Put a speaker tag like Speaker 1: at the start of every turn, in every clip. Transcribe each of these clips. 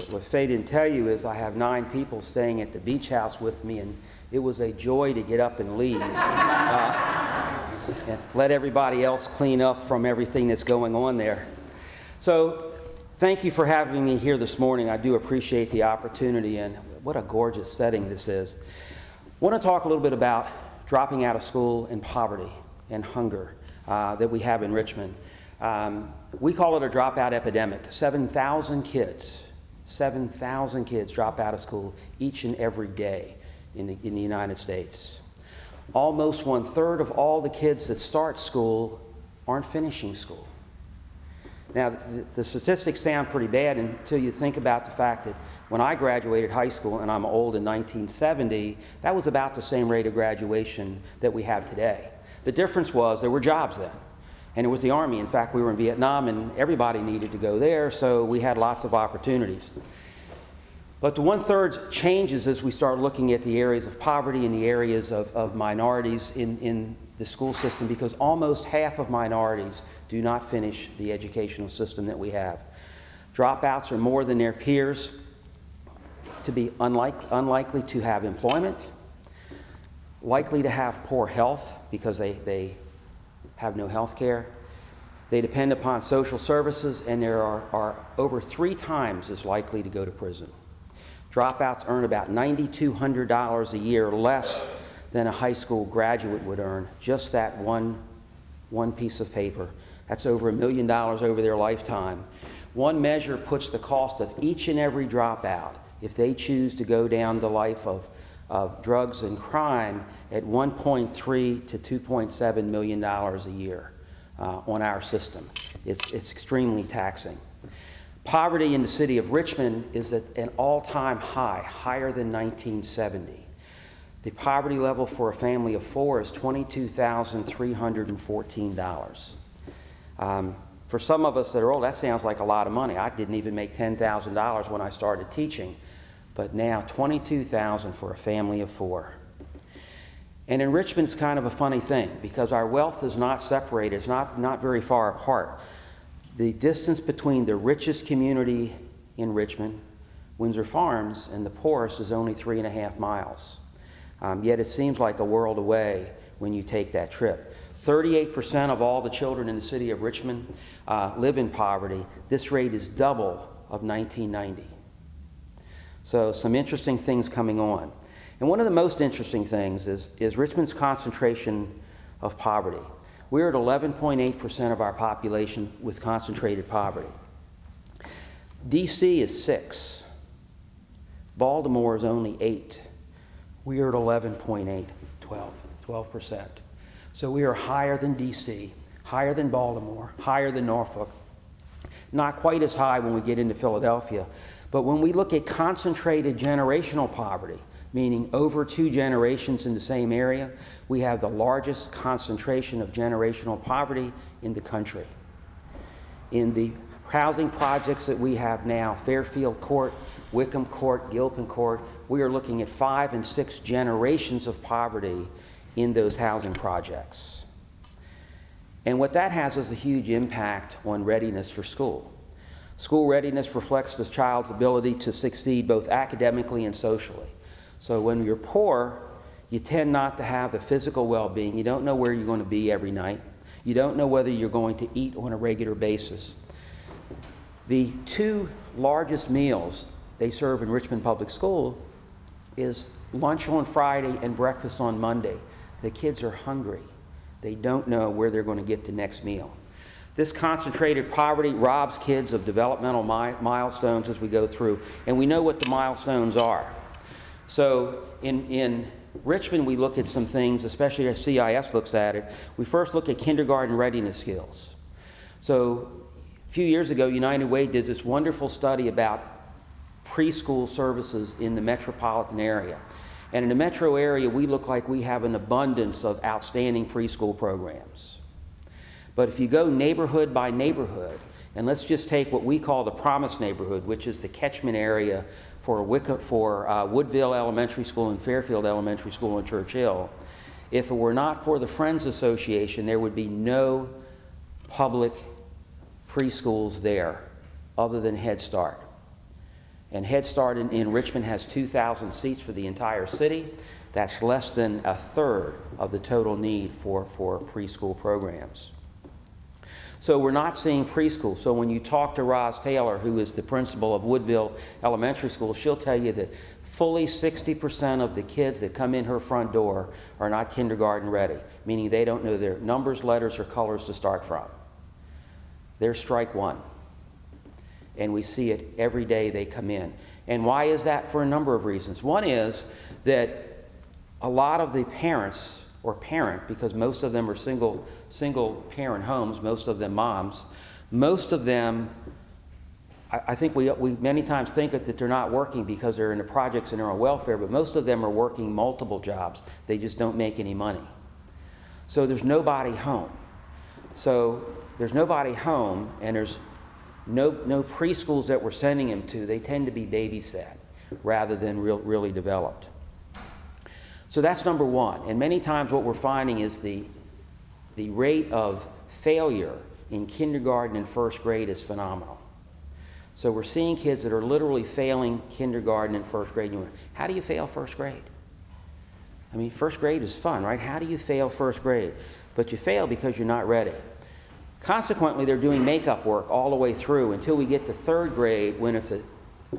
Speaker 1: What Faye didn't tell you is I have 9 people staying at the beach house with me, and it was a joy to get up and leave. And let everybody else clean up from everything that's going on there. So thank you for having me here this morning. I do appreciate the opportunity, and what a gorgeous setting this is. I want to talk a little bit about dropping out of school and poverty and hunger that we have in Richmond. We call it a dropout epidemic. 7,000 kids drop out of school each and every day in the United States. Almost 1/3 of all the kids that start school aren't finishing school. Now, the statistics sound pretty bad until you think about the fact that when I graduated high school, and I'm old, in 1970, that was about the same rate of graduation that we have today. The difference was there were jobs then, and it was the Army. In fact, we were in Vietnam, and everybody needed to go there, so we had lots of opportunities. But the 1/3 changes as we start looking at the areas of poverty and the areas of minorities in the school system, because almost half of minorities do not finish the educational system that we have. Dropouts are more than their peers, to be unlikely to have employment, likely to have poor health because they have no health care. They depend upon social services, and there are over 3 times as likely to go to prison. Dropouts earn about $9,200 a year less than a high school graduate would earn, just that one piece of paper. That's over $1 million over their lifetime. One measure puts the cost of each and every dropout, if they choose to go down the life of drugs and crime, at $1.3 to $2.7 million a year on our system. It's extremely taxing. Poverty in the city of Richmond is at an all-time high, higher than 1970. The poverty level for a family of 4 is $22,314. For some of us that are old, that sounds like a lot of money. I didn't even make $10,000 when I started teaching, but now $22,000 for a family of 4. And in Richmond, it's kind of a funny thing because our wealth is not separated. It's not very far apart. The distance between the richest community in Richmond, Windsor Farms, and the poorest is only 3.5 miles. Yet it seems like a world away when you take that trip. 38% of all the children in the city of Richmond live in poverty. This rate is double of 1990. So some interesting things coming on. And one of the most interesting things is Richmond's concentration of poverty. We're at 11.8% of our population with concentrated poverty. DC is 6. Baltimore is only 8. We are at 11.8, 12%. So we are higher than DC, higher than Baltimore, higher than Norfolk. Not quite as high when we get into Philadelphia. But when we look at concentrated generational poverty, meaning over 2 generations in the same area, we have the largest concentration of generational poverty in the country. In the housing projects that we have now, Fairfield Court, Wickham Court, Gilpin Court, we are looking at 5 and 6 generations of poverty in those housing projects. And what that has is a huge impact on readiness for school. School readiness reflects the child's ability to succeed both academically and socially. So when you're poor, you tend not to have the physical well-being. You don't know where you're going to be every night. You don't know whether you're going to eat on a regular basis. The 2 largest meals they serve in Richmond Public School is lunch on Friday and breakfast on Monday. The kids are hungry. They don't know where they're going to get the next meal. This concentrated poverty robs kids of developmental milestones as we go through, and we know what the milestones are. So in Richmond, we look at some things, especially as CIS looks at it. We first look at kindergarten readiness skills. So a few years ago, United Way did this wonderful study about preschool services in the metropolitan area. And in the metro area, we look like we have an abundance of outstanding preschool programs. But if you go neighborhood by neighborhood, and let's just take what we call the Promise neighborhood, which is the catchment area for Woodville Elementary School and Fairfield Elementary School in Churchill, if it were not for the Friends Association, there would be no public preschools there other than Head Start. And Head Start in Richmond has 2,000 seats for the entire city. That's less than a third of the total need for preschool programs. So we're not seeing preschool. So when you talk to Roz Taylor, who is the principal of Woodville Elementary School, she'll tell you that fully 60% of the kids that come in her front door are not kindergarten ready, meaning they don't know their numbers, letters, or colors to start from. They're strike one. And we see it every day they come in. And why is that? For a number of reasons. One is that a lot of the parents, or parent, because most of them are single parent homes, most of them moms, most of them, I think we many times think that they're not working because they're in the projects and they're on welfare, but most of them are working multiple jobs. They just don't make any money. So there's nobody home. So there's nobody home, and there's no preschools that we're sending them to. They tend to be babysat rather than really developed. So that's number one. And many times what we're finding is the rate of failure in kindergarten and first grade is phenomenal. So we're seeing kids that are literally failing kindergarten and first grade. How do you fail first grade? I mean, first grade is fun, right? How do you fail first grade? But you fail because you're not ready. Consequently, they're doing makeup work all the way through until we get to third grade, when it's a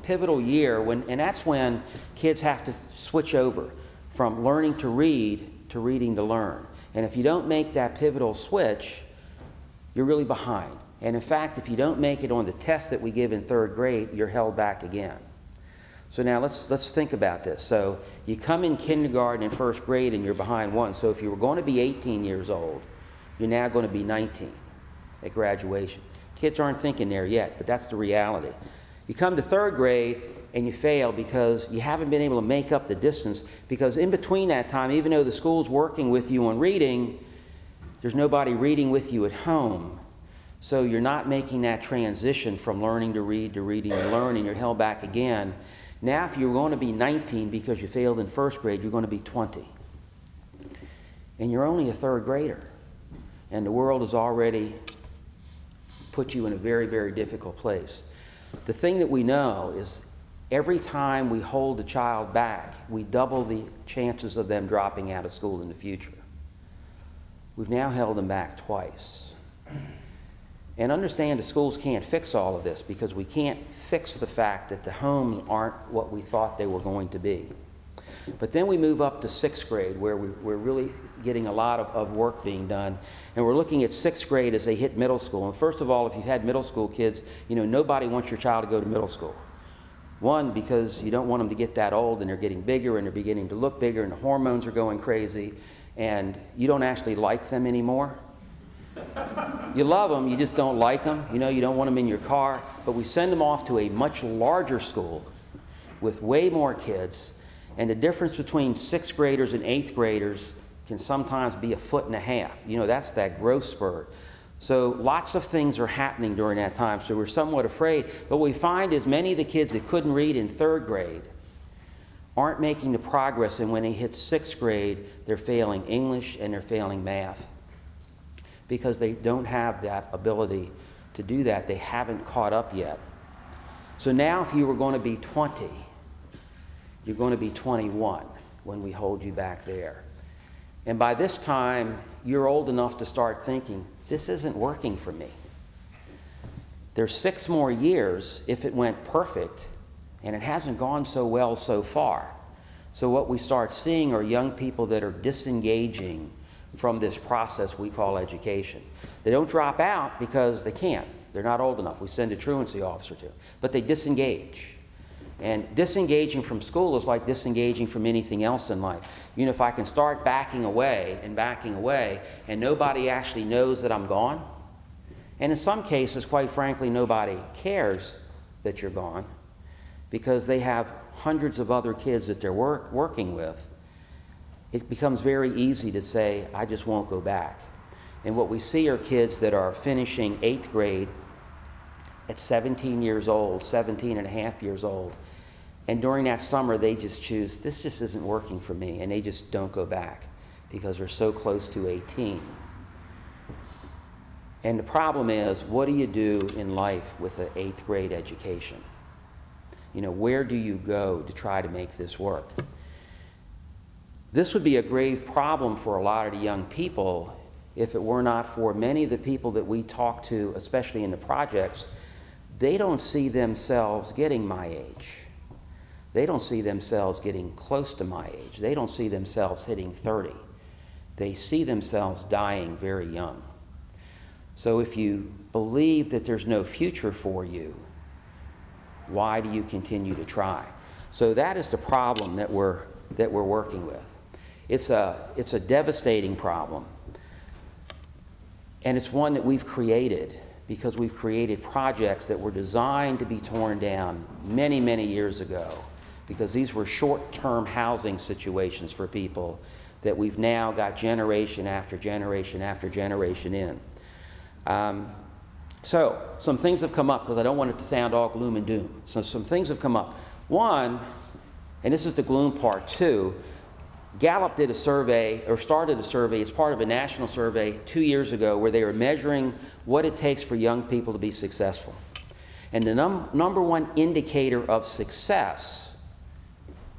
Speaker 1: pivotal year, and that's when kids have to switch over from learning to read to reading to learn. And if you don't make that pivotal switch, you're really behind. And in fact, if you don't make it on the test that we give in third grade, you're held back again. So now let's think about this. So you come in kindergarten and first grade and you're behind one. So if you were going to be 18 years old, you're now going to be 19 at graduation. Kids aren't thinking there yet, but that's the reality. You come to third grade and you fail because you haven't been able to make up the distance, because in between that time, even though the school's working with you on reading, there's nobody reading with you at home. So you're not making that transition from learning to reading to learning. You're held back again. Now if you're going to be 19 because you failed in first grade, you're going to be 20. And you're only a third grader. And the world has already put you in a very, very difficult place. The thing that we know is every time we hold a child back, we double the chances of them dropping out of school in the future. We've now held them back twice. And understand the schools can't fix all of this, because we can't fix the fact that the homes aren't what we thought they were going to be. But then we move up to sixth grade, where we're really getting a lot of work being done. And we're looking at sixth grade as they hit middle school. And first of all, if you've had middle school kids, you know nobody wants your child to go to middle school. One, because you don't want them to get that old and they're getting bigger and they're beginning to look bigger and the hormones are going crazy, and you don't actually like them anymore. You love them, you just don't like them. You know, you don't want them in your car. But we send them off to a much larger school with way more kids. And the difference between sixth graders and eighth graders can sometimes be 1.5 feet. You know, that's that growth spurt. So lots of things are happening during that time. So we're somewhat afraid. But what we find is many of the kids that couldn't read in third grade aren't making the progress. And when they hit sixth grade, they're failing English and they're failing math, because they don't have that ability to do that. They haven't caught up yet. So now if you were going to be 20, you're going to be 21 when we hold you back there. And by this time, you're old enough to start thinking, this isn't working for me. There's 6 more years if it went perfect, and it hasn't gone so well so far. So what we start seeing are young people that are disengaging from this process we call education. They don't drop out because they can't. They're not old enough. We send a truancy officer to them. But they disengage. And disengaging from school is like disengaging from anything else in life. You know, if I can start backing away, and nobody actually knows that I'm gone, and in some cases, quite frankly, nobody cares that you're gone, because they have hundreds of other kids that they're working with, it becomes very easy to say, I just won't go back. And what we see are kids that are finishing 8th grade at 17 years old, 17 and a half years old. And during that summer, they just choose, this just isn't working for me, and they just don't go back because they're so close to 18. And the problem is, what do you do in life with an 8th grade education? You know, where do you go to try to make this work? This would be a grave problem for a lot of the young people if it were not for many of the people that we talk to, especially in the projects. They don't see themselves getting my age. They don't see themselves getting close to my age. They don't see themselves hitting 30. They see themselves dying very young. So if you believe that there's no future for you, why do you continue to try? So that is the problem that we're working with. It's a devastating problem. And it's one that we've created because we've created projects that were designed to be torn down many, many years ago, because these were short-term housing situations for people that we've now got generation after generation after generation in. So some things have come up, because I don't want it to sound all gloom and doom. So some things have come up. One, and this is the gloom part too, Gallup did a survey, or started a survey as part of a national survey 2 years ago, where they were measuring what it takes for young people to be successful. And the number one indicator of success,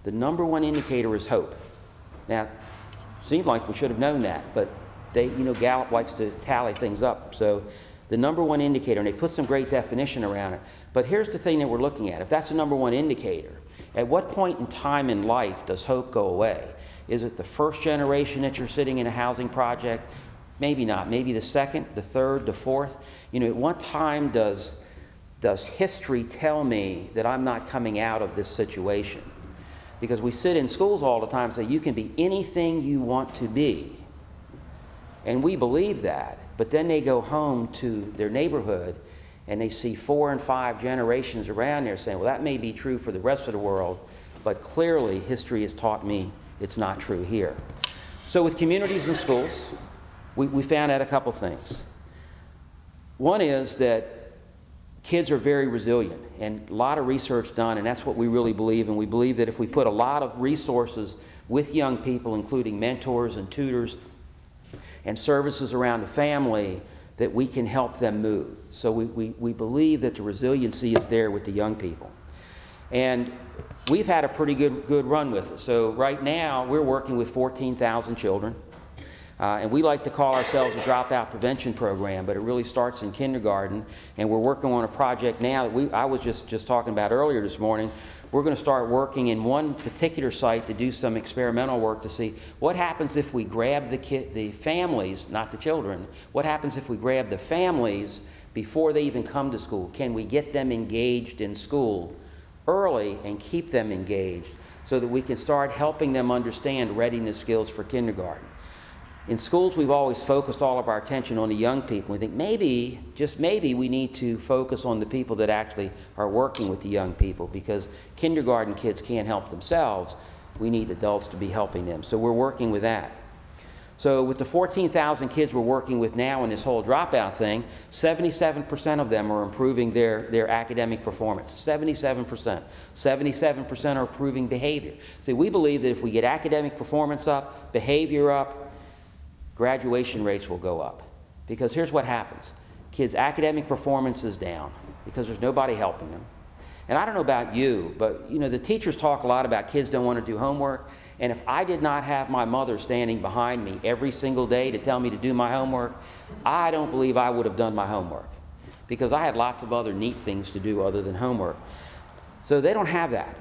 Speaker 1: the number one indicator is hope. Now, seemed like we should have known that, but Gallup likes to tally things up. So the number one indicator, and they put some great definition around it. But here's the thing that we're looking at. If that's the number one indicator, at what point in time in life does hope go away? Is it the first generation that you're sitting in a housing project? Maybe not. Maybe the second, the third, the fourth. You know, at what time does history tell me that I'm not coming out of this situation? Because we sit in schools all the time and say, you can be anything you want to be. And we believe that. But then they go home to their neighborhood and they see 4 and 5 generations around there saying, well, that may be true for the rest of the world, but clearly history has taught me it's not true here. So with communities and schools, we found out a couple things. One is that kids are very resilient, and a lot of research done, and that's what we really believe. And we believe that if we put a lot of resources with young people, including mentors and tutors and services around the family, that we can help them move. So we believe that the resiliency is there with the young people. And we've had a pretty good run with it. So right now, we're working with 14,000 children. And we like to call ourselves a dropout prevention program, but it really starts in kindergarten. And we're working on a project now that I was just talking about earlier this morning. We're going to start working in one particular site to do some experimental work to see what happens if we grab the families, not the children, what happens if we grab the families before they even come to school? Can we get them engaged in school early and keep them engaged so that we can start helping them understand readiness skills for kindergarten? In schools, we've always focused all of our attention on the young people. We think maybe, just maybe, we need to focus on the people that actually are working with the young people, because kindergarten kids can't help themselves. We need adults to be helping them. So we're working with that. So with the 14,000 kids we're working with now in this whole dropout thing, 77% of them are improving their academic performance. 77%. 77% are improving behavior. So we believe that if we get academic performance up, behavior up, graduation rates will go up. Because here's what happens. Kids' academic performance is down because there's nobody helping them. And I don't know about you, but the teachers talk a lot about kids don't want to do homework. And if I did not have my mother standing behind me every single day to tell me to do my homework, I don't believe I would have done my homework, because I had lots of other neat things to do other than homework. So they don't have that.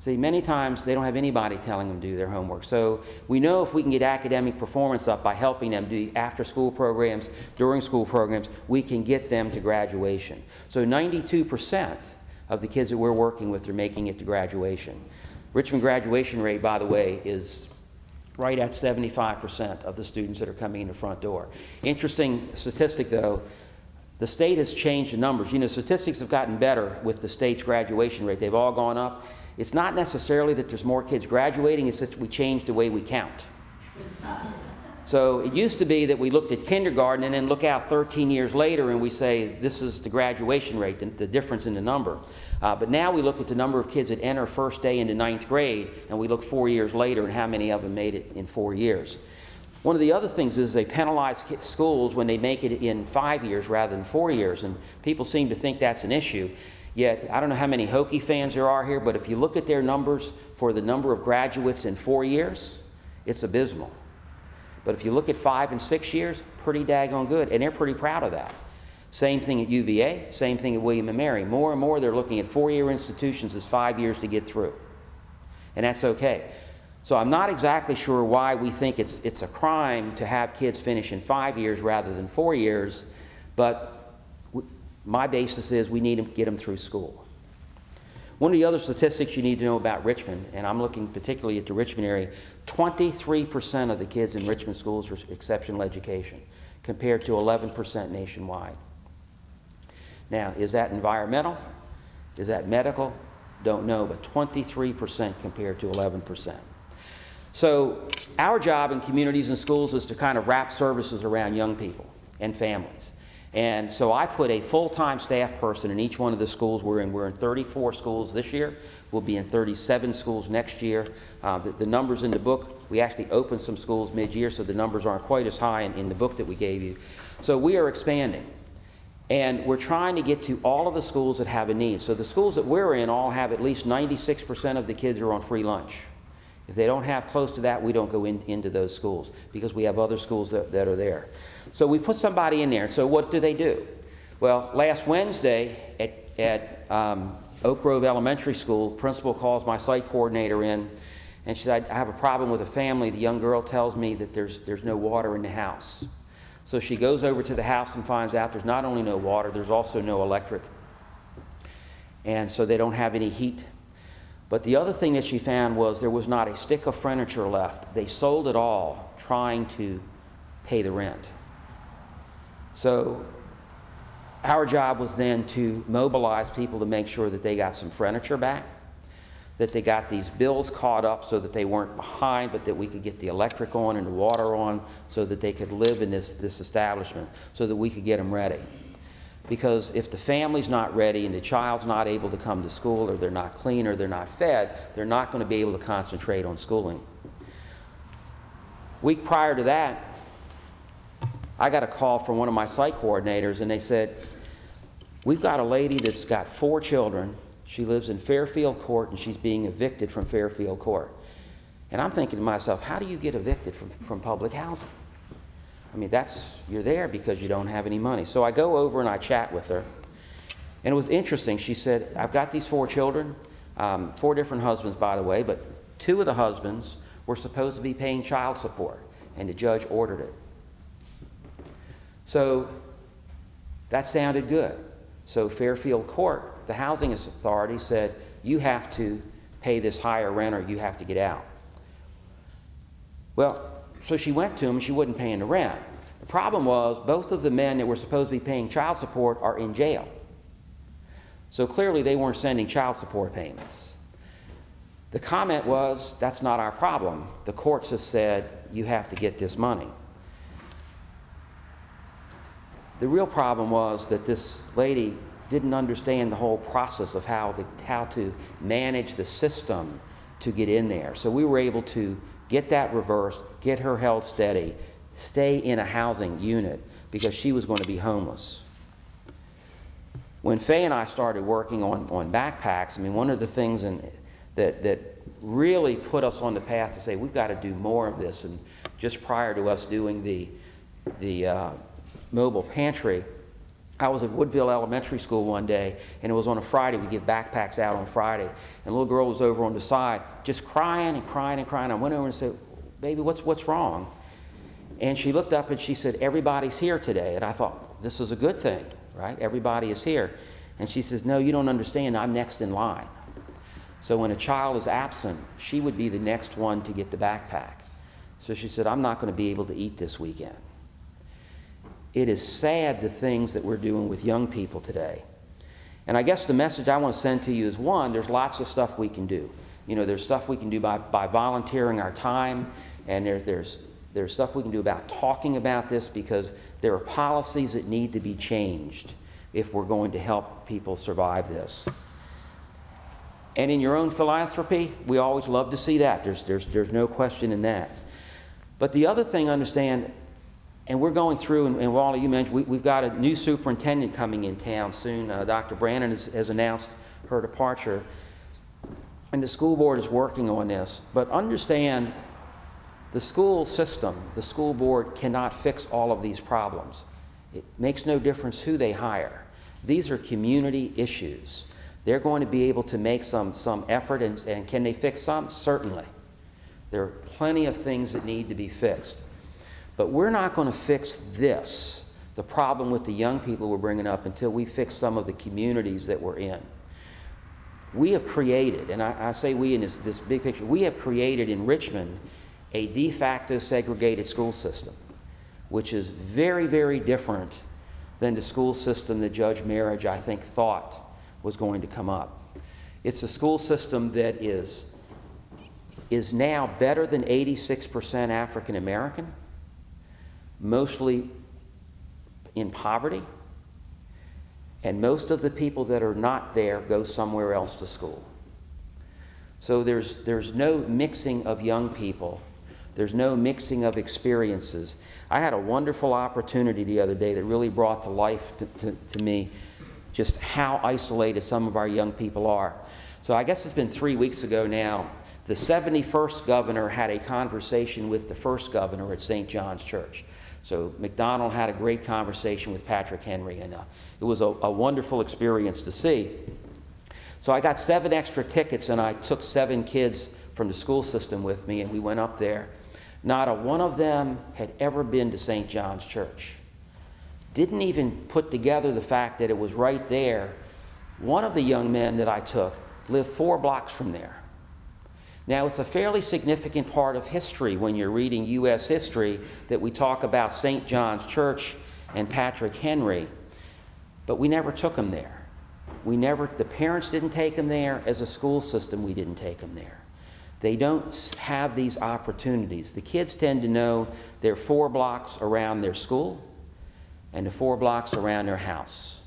Speaker 1: See, many times they don't have anybody telling them to do their homework. So we know if we can get academic performance up by helping them do after-school programs, during-school programs, we can get them to graduation. So 92% of the kids that we're working with are making it to graduation. Richmond graduation rate, by the way, is right at 75% of the students that are coming in the front door. Interesting statistic, though, the state has changed the numbers. Statistics have gotten better with the state's graduation rate. They've all gone up. It's not necessarily that there's more kids graduating, it's that we changed the way we count. So it used to be that we looked at kindergarten and then look out 13 years later and we say, this is the graduation rate, the difference in the number. But now we look at the number of kids that enter first day into 9th grade, and we look 4 years later and how many of them made it in 4 years. One of the other things is they penalize schools when they make it in 5 years rather than 4 years, and people seem to think that's an issue. Yet, I don't know how many Hokie fans there are here, but if you look at their numbers for the number of graduates in 4 years, it's abysmal. But if you look at 5 and 6 years, pretty daggone good, and they're pretty proud of that. Same thing at UVA, same thing at William & Mary. More and more they're looking at 4-year institutions as 5 years to get through. And that's okay. So I'm not exactly sure why we think it's a crime to have kids finish in 5 years rather than 4 years, but my basis is we need to get them through school. One of the other statistics you need to know about Richmond, and I'm looking particularly at the Richmond area, 23% of the kids in Richmond schools are exceptional education, compared to 11% nationwide. Now, is that environmental? Is that medical? Don't know, but 23% compared to 11%. So our job in communities and schools is to kind of wrap services around young people and families. And so I put a full-time staff person in each one of the schools we're in. We're in 34 schools this year. We'll be in 37 schools next year. The numbers in the book, we actually opened some schools mid-year, so the numbers aren't quite as high in the book that we gave you. So we are expanding. And we're trying to get to all of the schools that have a need. So the schools that we're in all have at least 96% of the kids are on free lunch. If they don't have close to that, we don't go into those schools because we have other schools that are there. So we put somebody in there. So what do? Well, last Wednesday at Oak Grove Elementary School, principal calls my site coordinator in, and she said, I have a problem with a family. The young girl tells me that there's no water in the house. So she goes over to the house and finds out there's not only no water, there's also no electric. And so they don't have any heat. But the other thing that she found was there was not a stick of furniture left. They sold it all trying to pay the rent. So our job was then to mobilize people to make sure that they got some furniture back, that they got these bills caught up so that they weren't behind, but that we could get the electric on and the water on so that they could live in this establishment, so that we could get them ready. Because if the family's not ready and the child's not able to come to school, or they're not clean, or they're not fed, they're not going to be able to concentrate on schooling. Week prior to that, I got a call from one of my site coordinators, and they said, we've got a lady that's got 4 children. She lives in Fairfield Court, and she's being evicted from Fairfield Court. And I'm thinking to myself, how do you get evicted from public housing? I mean, you're there because you don't have any money. So I go over and I chat with her. And it was interesting. She said, I've got these 4 children, 4 different husbands, by the way, but 2 of the husbands were supposed to be paying child support, and the judge ordered it. So that sounded good. So Fairfield Court, the housing authority, said, you have to pay this higher rent or you have to get out. Well, so she went to him and she wasn't paying the rent. The problem was both of the men that were supposed to be paying child support are in jail. So clearly they weren't sending child support payments. The comment was, that's not our problem. The courts have said you have to get this money. The real problem was that this lady didn't understand the whole process of how to manage the system to get in there. So we were able to get that reversed, get her held steady, stay in a housing unit because she was going to be homeless. When Faye and I started working on backpacks, I mean, one of the things that really put us on the path to say we've got to do more of this, and just prior to us doing the mobile pantry, I was at Woodville Elementary School one day, and it was on a Friday. We give backpacks out on Friday. And a little girl was over on the side, just crying and crying and crying. I went over and said, baby, what's wrong? And she looked up and she said, everybody's here today. And I thought, this is a good thing, right? Everybody is here. And she says, no, you don't understand. I'm next in line. So when a child is absent, she would be the next one to get the backpack. So she said, I'm not going to be able to eat this weekend. It is sad, the things that we're doing with young people today. And I guess the message I want to send to you is, one, there's lots of stuff we can do. You know, there's stuff we can do by volunteering our time, and there's stuff we can do about talking about this, because there are policies that need to be changed if we're going to help people survive this. And in your own philanthropy, we always love to see that. There's no question in that. But the other thing, understand, and we're going through, and Wally, you mentioned, we've got a new superintendent coming in town soon. Dr. Brannon has announced her departure, and the school board is working on this. But understand, the school system, the school board cannot fix all of these problems. It makes no difference who they hire. These are community issues. They're going to be able to make some effort, and can they fix some? Certainly. There are plenty of things that need to be fixed. But we're not going to fix this, the problem with the young people we're bringing up, until we fix some of the communities that we're in. We have created, and I say we in this big picture, we have created in Richmond a de facto segregated school system, which is very, very different than the school system that Judge Marriage, I think, thought was going to come up. It's a school system that is now better than 86% African American, mostly in poverty, and most of the people that are not there go somewhere else to school. So there's no mixing of young people. There's no mixing of experiences. I had a wonderful opportunity the other day that really brought to life to me just how isolated some of our young people are. So I guess it's been 3 weeks ago now, the 71st governor had a conversation with the first governor at St. John's Church. So McDonald had a great conversation with Patrick Henry, and it was a wonderful experience to see. So I got 7 extra tickets, and I took 7 kids from the school system with me, and we went up there. Not a one of them had ever been to St. John's Church. Didn't even put together the fact that it was right there. One of the young men that I took lived 4 blocks from there. Now, it's a fairly significant part of history when you're reading U.S. history that we talk about St. John's Church and Patrick Henry, but we never took him there. The parents didn't take him there. As a school system, we didn't take him there. They don't have these opportunities. The kids tend to know they're 4 blocks around their school and the 4 blocks around their house.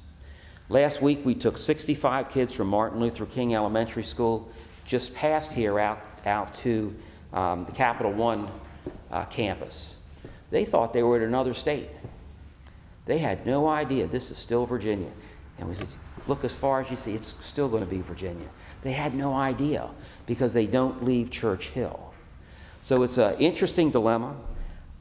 Speaker 1: Last week, we took 65 kids from Martin Luther King Elementary School just past here out to the Capital One campus. They thought they were in another state. They had no idea this is still Virginia. And we said, look as far as you see, it's still going to be Virginia. They had no idea because they don't leave Church Hill. So it's an interesting dilemma.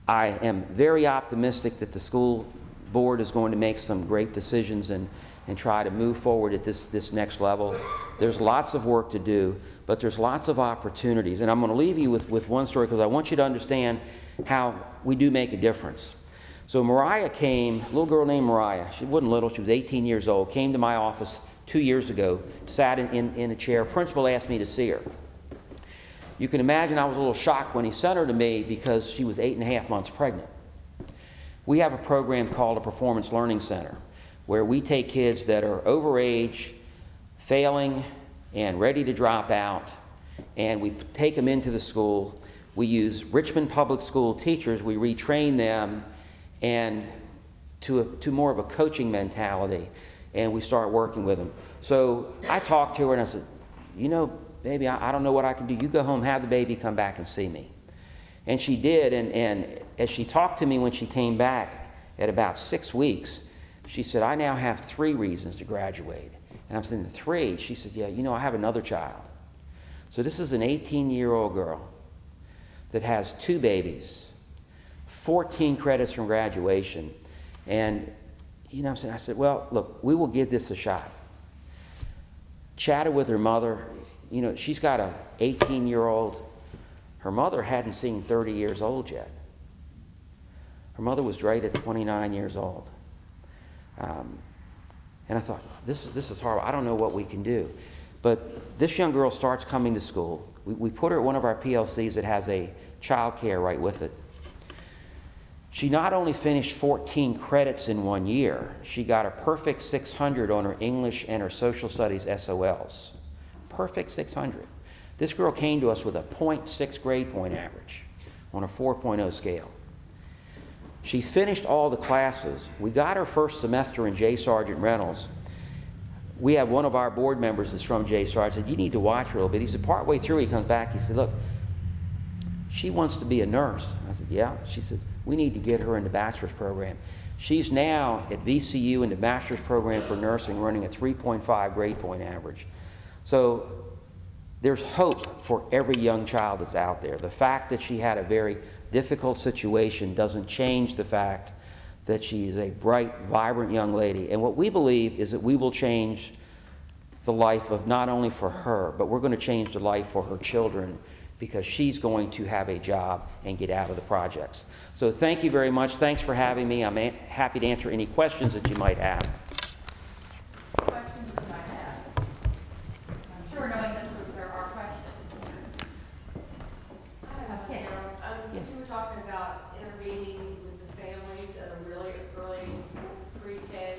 Speaker 1: I am very optimistic that the school board is going to make some great decisions and try to move forward at this next level. There's lots of work to do, but there's lots of opportunities. And I'm going to leave you with one story because I want you to understand how we do make a difference. So Mariah came, a little girl named Mariah, she wasn't little, she was 18 years old, came to my office 2 years ago, sat in a chair. Principal asked me to see her. You can imagine I was a little shocked when he sent her to me because she was 8.5 months pregnant. We have a program called a Performance Learning Center where we take kids that are over age, failing, and ready to drop out, and we take them into the school. We use Richmond Public School teachers. We retrain them and to more of a coaching mentality, and we start working with them. So I talked to her and I said, you know, baby, I don't know what I can do. You go home, have the baby come back and see me. And she did, and as she talked to me when she came back at about 6 weeks, she said, I now have 3 reasons to graduate. And I'm saying, 3? She said, yeah, you know, I have another child. So this is an 18-year-old girl that has 2 babies, 14 credits from graduation. And, you know what I'm saying? I said, well, look, we will give this a shot. Chatted with her mother. You know, she's got an 18-year-old. Her mother hadn't seen 30 years old yet. Her mother was right at 29 years old. And I thought, this is horrible. I don't know what we can do. But this young girl starts coming to school. We put her at one of our PLCs that has a child care right with it. She not only finished 14 credits in 1 year, she got a perfect 600 on her English and her social studies SOLs. Perfect 600. This girl came to us with a 0.6 grade point average on a 4.0 scale. She finished all the classes. We got her first semester in J. Sargent Reynolds. We have one of our board members that's from J. Sargent. Said, you need to watch her a little bit. He said, partway through, he comes back. He said, look, she wants to be a nurse. I said, yeah. She said, we need to get her in the bachelor's program. She's now at VCU in the bachelor's program for nursing, running a 3.5 grade point average. So there's hope for every young child that's out there. The fact that she had a very difficult situation doesn't change the fact that she is a bright, vibrant young lady. And what we believe is that we will change the life of not only for her, but we're going to change the life for her children, because she's going to have a job and get out of the projects. So thank you very much. Thanks for having me. I'm happy to answer any questions that you might have.
Speaker 2: Questions you might have. I'm sure knowing this group, there are questions.
Speaker 3: You were talking about intervening with the families at a really early pre-K.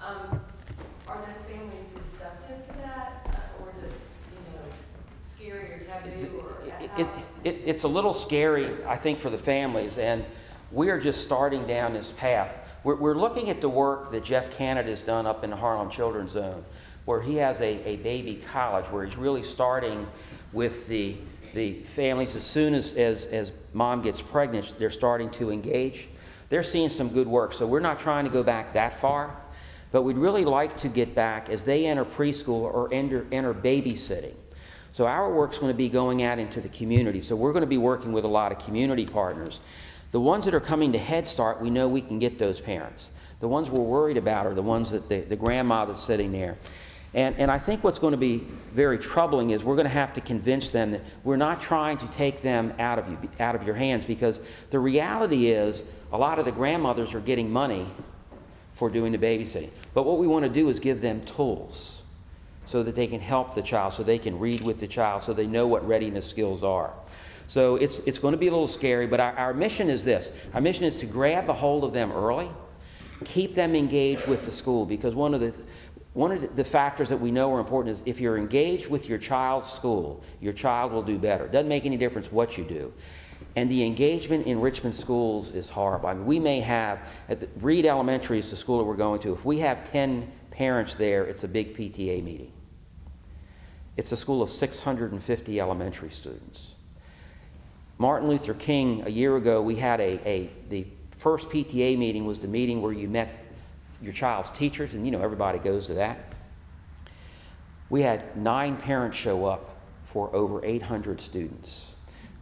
Speaker 3: Are those families receptive to that, or is it, scary or taboo?
Speaker 1: It's a little scary, I think, for the families, and we are just starting down this path. We're looking at the work that Jeff Canada has done up in the Harlem Children's Zone, where he has a baby college, where he's really starting with the families. As soon as mom gets pregnant, they're starting to engage. They're seeing some good work, so we're not trying to go back that far, but we'd really like to get back as they enter preschool or enter babysitting. So our work's going to be going out into the community. So we're going to be working with a lot of community partners. The ones that are coming to Head Start, we know we can get those parents. The ones we're worried about are the ones that the grandma that's sitting there. And I think what's going to be very troubling is we're going to have to convince them that we're not trying to take them out of your hands, because the reality is a lot of the grandmothers are getting money for doing the babysitting. But what we want to do is give them tools so that they can help the child, so they can read with the child, so they know what readiness skills are. So it's going to be a little scary, but our mission is this. Our mission is to grab a hold of them early, keep them engaged with the school, because one of the factors that we know are important is if you're engaged with your child's school, your child will do better. It doesn't make any difference what you do. And the engagement in Richmond schools is horrible. I mean, we may have, Reed Elementary is the school that we're going to. If we have 10 parents there, it's a big PTA meeting. It's a school of 650 elementary students. Martin Luther King, a year ago, we had the first PTA meeting was the meeting where you met your child's teachers, and everybody goes to that. We had 9 parents show up for over 800 students.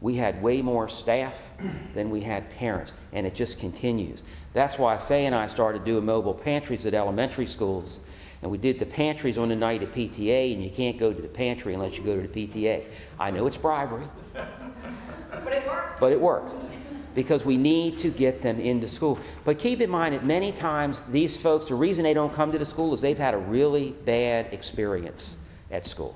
Speaker 1: We had way more staff than we had parents, and it just continues. That's why Faye and I started doing mobile pantries at elementary schools, and we did the pantries on the night at PTA, and you can't go to the pantry unless you go to the PTA. I know it's bribery.
Speaker 3: But it worked.
Speaker 1: But it worked, because we need to get them into school. But keep in mind that many times these folks, the reason they don't come to the school is they've had a really bad experience at school.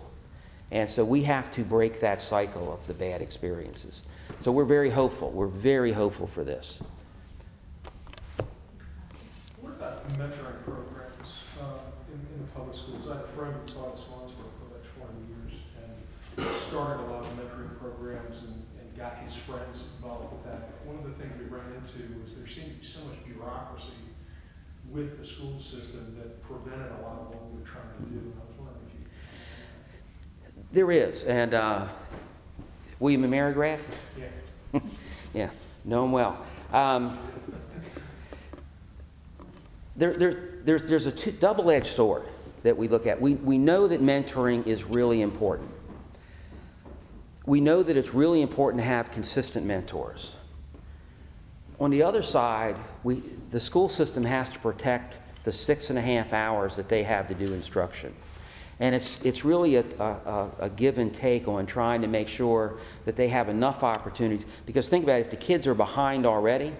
Speaker 1: And so we have to break that cycle of the bad experiences. So we're very hopeful. We're very hopeful for this.
Speaker 4: What about mentoring programs in the public schools? I had a friend who taught Swansboro for like 20 years and started a lot of mentoring programs and got his friends involved with that. One of the things we ran into was there seemed to be so much bureaucracy with the school system that prevented a lot of what we were trying to do. I was wondering if you...
Speaker 1: There is, and William and Mary Grad?
Speaker 4: Yeah.
Speaker 1: Yeah, know him well. There's a double-edged sword that we look at. We know that mentoring is really important. We know that it's really important to have consistent mentors. On the other side, the school system has to protect the 6.5 hours that they have to do instruction. And it's really a give and take on trying to make sure that they have enough opportunities. Because think about it, if the kids are behind already,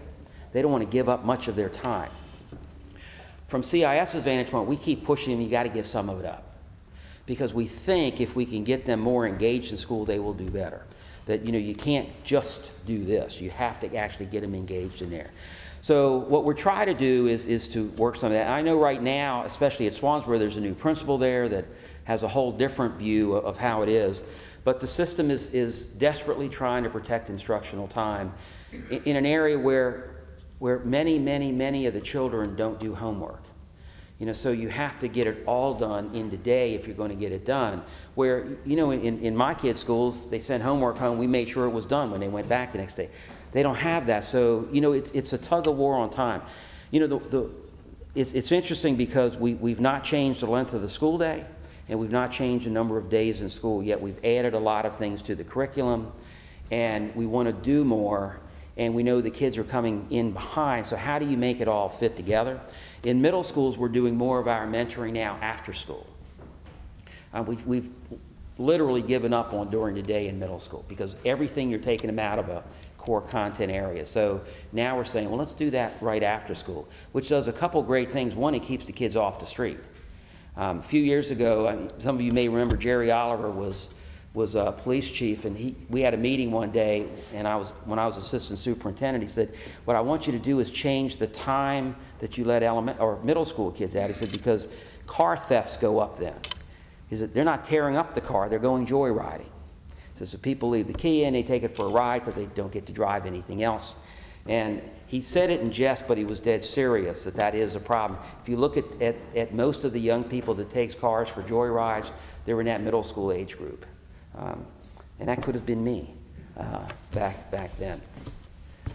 Speaker 1: they don't want to give up much of their time. From CIS's vantage point, we keep pushing them, you got to give some of it up. Because we think if we can get them more engaged in school, they will do better. That, you can't just do this. You have to actually get them engaged in there. So what we're trying to do is to work some of that. I know right now, especially at Swansboro, there's a new principal there that has a whole different view of how it is. But the system is desperately trying to protect instructional time in an area where many of the children don't do homework. You know, so you have to get it all done in the day if you're going to get it done. Where, you know, in my kids' schools, they sent homework home. We made sure it was done when they went back the next day. They don't have that. So, you know, it's a tug of war on time. You know, it's interesting because we've not changed the length of the school day, and we've not changed the number of days in school, yet we've added a lot of things to the curriculum, and we want to do more, and we know the kids are coming in behind, so how do you make it all fit together? In middle schools, we're doing more of our mentoring now after school. We've literally given up on during the day in middle school because everything you're taking them out of a core content area. So now we're saying, well, let's do that right after school, which does a couple great things. One, it keeps the kids off the street. A few years ago, some of you may remember Jerry Oliver was a police chief, and we had a meeting one day, and when I was assistant superintendent, he said, what I want you to do is change the time that you let middle school kids out. He said, because car thefts go up then. He said, they're not tearing up the car, they're going joyriding. So people leave the key in, they take it for a ride because they don't get to drive anything else. And he said it in jest, but he was dead serious that is a problem. If you look at most of the young people that takes cars for joyrides, they're in that middle school age group. And that could have been me back then.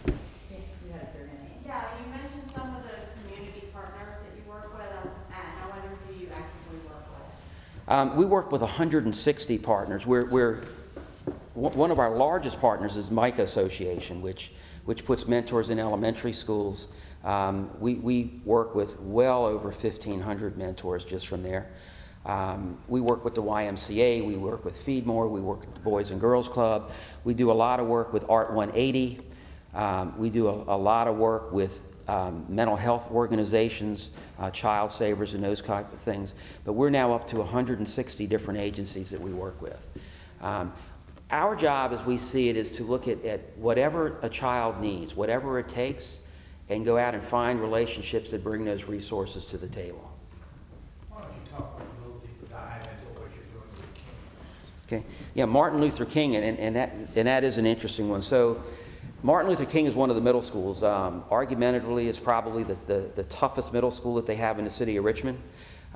Speaker 2: Yeah, you mentioned some of the community partners that you work with, and I wonder who you actively work with.
Speaker 1: We work with 160 partners. One of our largest partners is Micah Association, which puts mentors in elementary schools. We work with well over 1,500 mentors just from there. We work with the YMCA, we work with Feedmore, we work with the Boys and Girls Club. We do a lot of work with Art 180. We do a lot of work with mental health organizations, child savers and those type of things. But we're now up to 160 different agencies that we work with. Our job, as we see it, is to look at whatever a child needs, whatever it takes, and go out and find relationships that bring those resources to the table.
Speaker 5: Why don't you talk a little deeper dive into what you're doing with King?
Speaker 1: Okay. Yeah, Martin Luther King, and that is an interesting one. So Martin Luther King is one of the middle schools. Argumentatively, it's probably the toughest middle school that they have in the city of Richmond.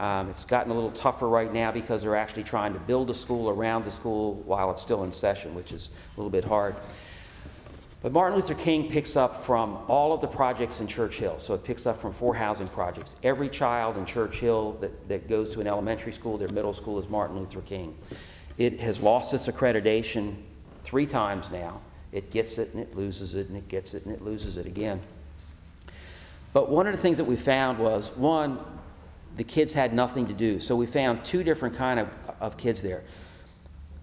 Speaker 1: It's gotten a little tougher right now because they're actually trying to build a school around the school while it's still in session, which is a little bit hard. But Martin Luther King picks up from all of the projects in Church Hill. So it picks up from 4 housing projects. Every child in Church Hill that goes to an elementary school, their middle school is Martin Luther King. It has lost its accreditation 3 times now. It gets it and it loses it, and it gets it and it loses it again. But one of the things that we found was, one, the kids had nothing to do. So we found 2 different kind of kids there.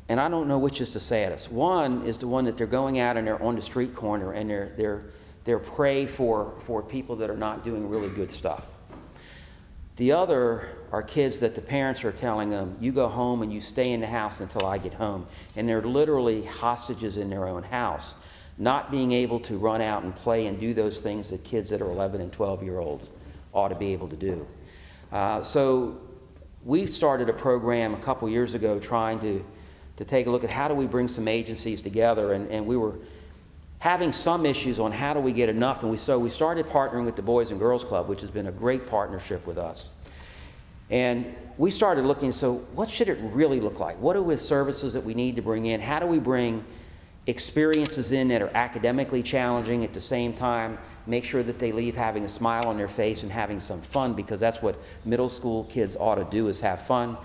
Speaker 1: And I don't know which is the saddest. One is the one that they're going out and they're on the street corner and they're prey for people that are not doing really good stuff. The other are kids that the parents are telling them, you go home and you stay in the house until I get home. And they're literally hostages in their own house, not being able to run out and play and do those things that kids that are 11 and 12-year-olds ought to be able to do. So we started a program a couple years ago trying to take a look at how do we bring some agencies together, and we were having some issues on how do we get enough, and so we started partnering with the Boys and Girls Club, which has been a great partnership with us. And we started looking, so what should it really look like? What are the services that we need to bring in? How do we bring experiences in that are academically challenging at the same time, make sure that they leave having a smile on their face and having some fun, because that's what middle school kids ought to do, is have fun,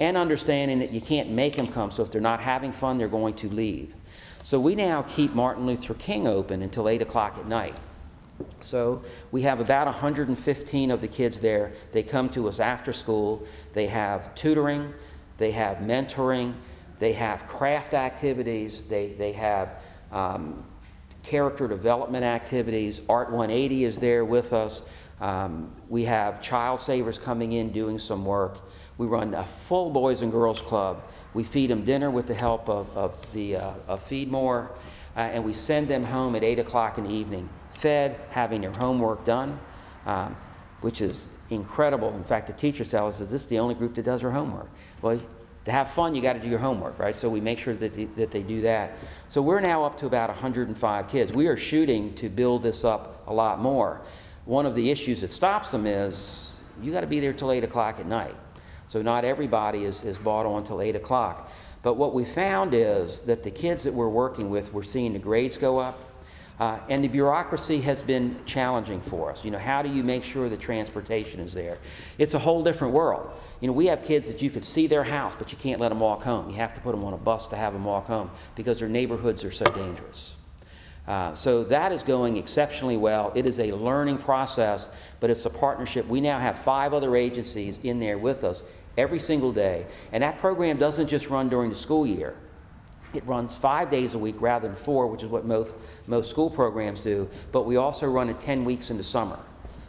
Speaker 1: and understanding that you can't make them come, so if they're not having fun, they're going to leave. So we now keep Martin Luther King open until 8 o'clock at night. So we have about 115 of the kids there. They come to us after school. They have tutoring, they have mentoring, they have craft activities, they have character development activities. Art 180 is there with us. We have child savers coming in doing some work. We run a full Boys and Girls Club. We feed them dinner with the help of Feedmore, and we send them home at 8 o'clock in the evening, fed, having their homework done, which is incredible. In fact, the teachers tell us that this is the only group that does their homework. Well, to have fun, you got to do your homework, right? So we make sure that they do that. So we're now up to about 105 kids. We are shooting to build this up a lot more. One of the issues that stops them is you got to be there till 8 o'clock at night. So not everybody is bought on till 8 o'clock. But what we found is that the kids that we're working with, we're seeing the grades go up. And the bureaucracy has been challenging for us. You know, how do you make sure the transportation is there? It's a whole different world. You know, we have kids that you could see their house, but you can't let them walk home. You have to put them on a bus to have them walk home because their neighborhoods are so dangerous. So that is going exceptionally well. It is a learning process, but it's a partnership. We now have 5 other agencies in there with us every single day. And that program doesn't just run during the school year. It runs 5 days a week rather than 4, which is what most school programs do. But we also run it 10 weeks in the summer,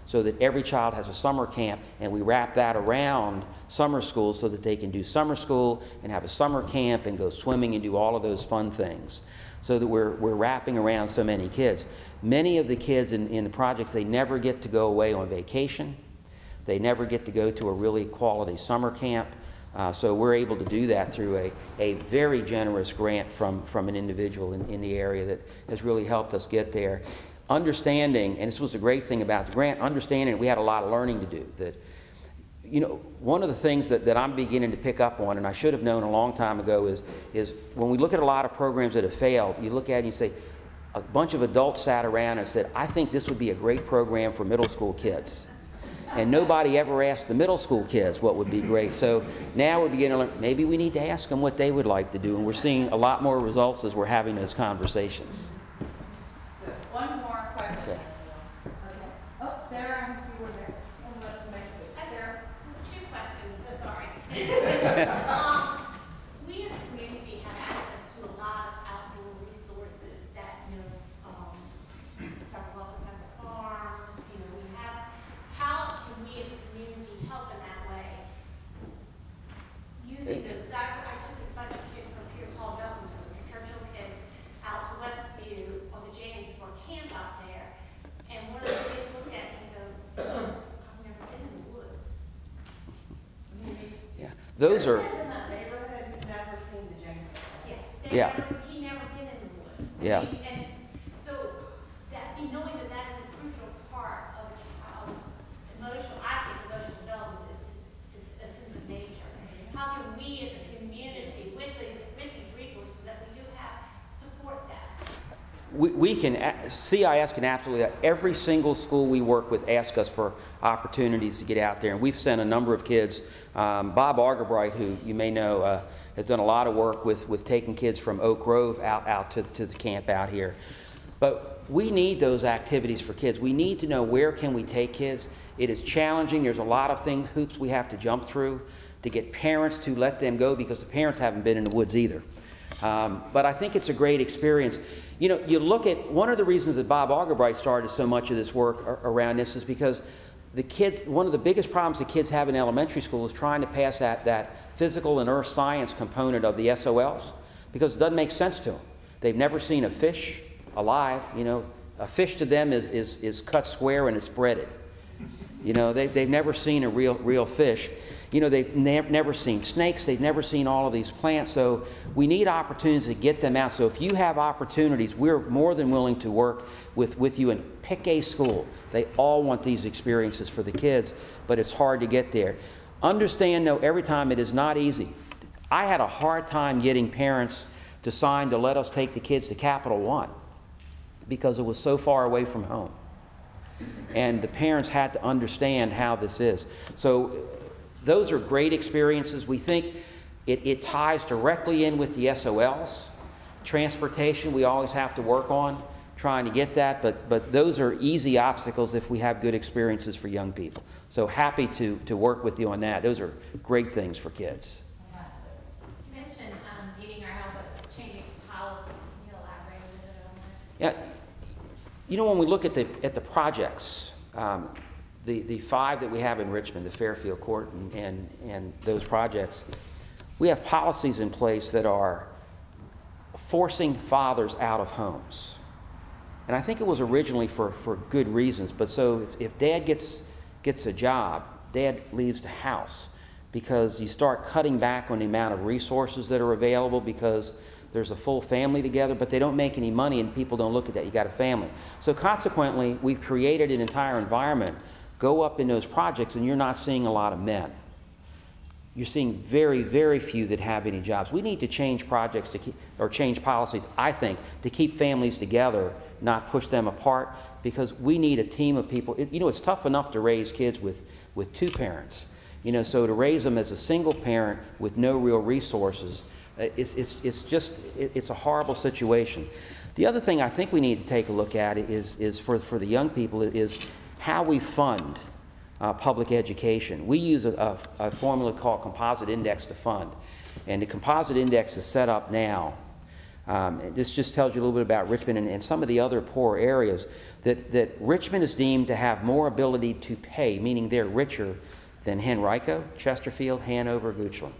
Speaker 1: so that every child has a summer camp, and we wrap that around summer school so that they can do summer school and have a summer camp and go swimming and do all of those fun things, so that we're wrapping around so many kids. Many of the kids in the projects, they never get to go away on vacation. They never get to go to a really quality summer camp. So we're able to do that through a very generous grant from an individual in the area that has really helped us get there. Understanding, and this was the great thing about the grant, understanding we had a lot of learning to do. That, you know, one of the things that I'm beginning to pick up on, and I should have known a long time ago, is when we look at a lot of programs that have failed, you look at it and you say, a bunch of adults sat around and said, I think this would be a great program for middle school kids. And nobody ever asked the middle school kids what would be great. So now we're beginning to learn, maybe we need to ask them what they would like to do. And we're seeing a lot more results as we're having those conversations.
Speaker 2: Good. One more question.
Speaker 1: Okay.
Speaker 2: Okay. Oh, Sarah, you were there. Hi, Sarah.
Speaker 6: 2 questions, so sorry. We as a community have access to a lot of outdoor resources that, several of us have farms, we have. How can we as a community help in that way? Using this, I took a bunch of kids from here called Dublin, some of the Churchill kids, out to Westview on the James for camp out there. And one of the kids looked at me and go, I've never been in the woods.
Speaker 1: Yeah, those are.
Speaker 2: In that neighborhood who've never seen the James.
Speaker 1: Yeah.
Speaker 6: He never been in the woods.
Speaker 1: Yeah.
Speaker 6: And so that, knowing that that is a crucial part of a child's emotional development is to a sense of nature. How can we as a community, with these resources that we do have, support that?
Speaker 1: We can, CIS can absolutely, every single school we work with asks us for opportunities to get out there. And we've sent a number of kids. Bob Argerbright, who you may know, has done a lot of work with taking kids from Oak Grove out to the camp out here. But we need those activities for kids. We need to know, where can we take kids? It is challenging. There's a lot of hoops we have to jump through to get parents to let them go, because the parents haven't been in the woods either. But I think it's a great experience. You know, you look at, one of the reasons that Bob Argerbright started so much of this work around this is because the kids, one of the biggest problems the kids have in elementary school is trying to pass that physical and earth science component of the SOLs, because it doesn't make sense to them. They've never seen a fish alive. You know, a fish to them is cut square and it's breaded. You know, they've never seen a real fish. You know, they've never seen snakes. They've never seen all of these plants. So we need opportunities to get them out. So if you have opportunities, we're more than willing to work with you and pick a school. They all want these experiences for the kids, but it's hard to get there. Understand, though, every time it is not easy. I had a hard time getting parents to sign to let us take the kids to Capital One because it was so far away from home. And the parents had to understand how this is. So those are great experiences. We think it ties directly in with the SOLs. Transportation, we always have to work on trying to get that, but those are easy obstacles if we have good experiences for young people. So happy to work with you on that. Those are great things for kids.
Speaker 6: You mentioned needing our help with changing policies. Can you elaborate a little bit on that?
Speaker 1: Yeah, you know, when we look at the projects, the 5 that we have in Richmond, the Fairfield Court and those projects, we have policies in place that are forcing fathers out of homes. And I think it was originally for good reasons, but so if dad gets a job, dad leaves the house, because you start cutting back on the amount of resources that are available because there's a full family together, but they don't make any money and people don't look at that. You got a family. So consequently, we've created an entire environment Go up in those projects and you're not seeing a lot of men. You're seeing very, very few that have any jobs. We need to change projects to keep, or change policies, I think, to keep families together, not push them apart, because we need a team of people. You know, it's tough enough to raise kids with two parents. You know, so to raise them as a single parent with no real resources, it's a horrible situation. The other thing I think we need to take a look at is for the young people is how we fund public education. We use a formula called composite index to fund, and the composite index is set up now. This just tells you a little bit about Richmond and some of the other poor areas, that Richmond is deemed to have more ability to pay, meaning they're richer than Henrico, Chesterfield, Hanover, Goochland.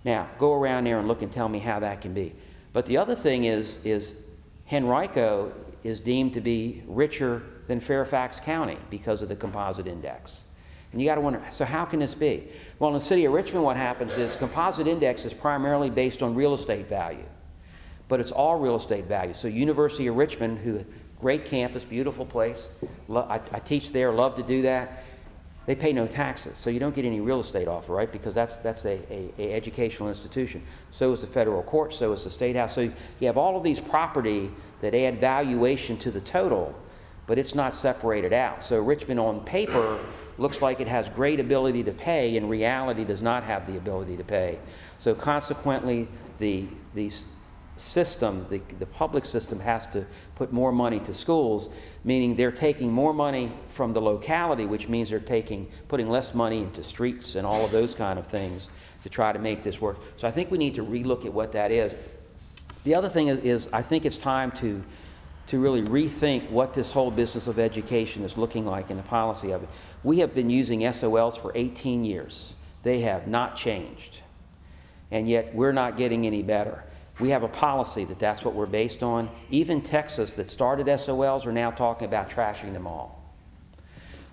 Speaker 1: Now, go around there and look and tell me how that can be. But the other thing is Henrico is deemed to be richer than Fairfax County because of the composite index. And you got to wonder, so how can this be? Well, in the city of Richmond, what happens is composite index is primarily based on real estate value, but it's all real estate value. So University of Richmond, great campus, beautiful place, I teach there, love to do that. They pay no taxes, so you don't get any real estate off, right? Because that's a educational institution. So is the federal court, so is the state house. So you have all of these property that add valuation to the total, but it's not separated out. So Richmond on paper looks like it has great ability to pay, in reality does not have the ability to pay. So consequently, the system, the public system has to put more money to schools, meaning they're taking more money from the locality, which means they're putting less money into streets and all of those kind of things to try to make this work. So I think we need to relook at what that is. The other thing is I think it's time to really rethink what this whole business of education is looking like in the policy of it. We have been using SOLs for 18 years. They have not changed. And yet we're not getting any better. We have a policy that's what we're based on. Even Texas, that started SOLs, are now talking about trashing them all.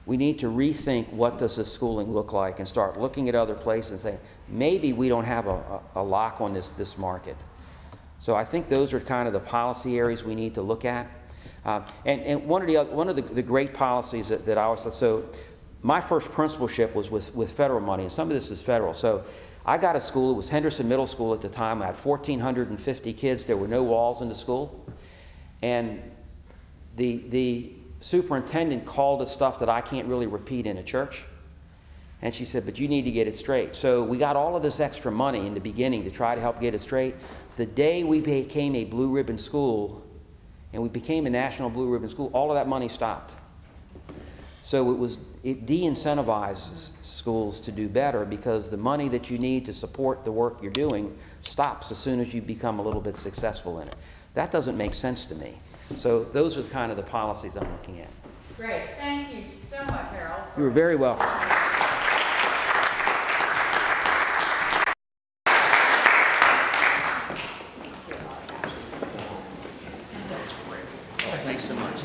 Speaker 1: We need to rethink what does this schooling look like and start looking at other places and saying, maybe we don't have a lock on this market. So I think those are kind of the policy areas we need to look at. And one of the great policies that I always thought, so my first principalship was with federal money, and some of this is federal. So I got a school, it was Henderson Middle School at the time. I had 1,450 kids. There were no walls in the school. And the superintendent called it stuff that I can't really repeat in a church. And she said, but you need to get it straight. So we got all of this extra money in the beginning to try to help get it straight. The day we became a blue ribbon school, and we became a national blue ribbon school, all of that money stopped. So it de-incentivizes schools to do better, because the money that you need to support the work you're doing stops as soon as you become a little bit successful in it. That doesn't make sense to me. So those are kind of the policies I'm looking at.
Speaker 2: Great. Thank you so much, Harold.
Speaker 1: You were very welcome. Thanks so much.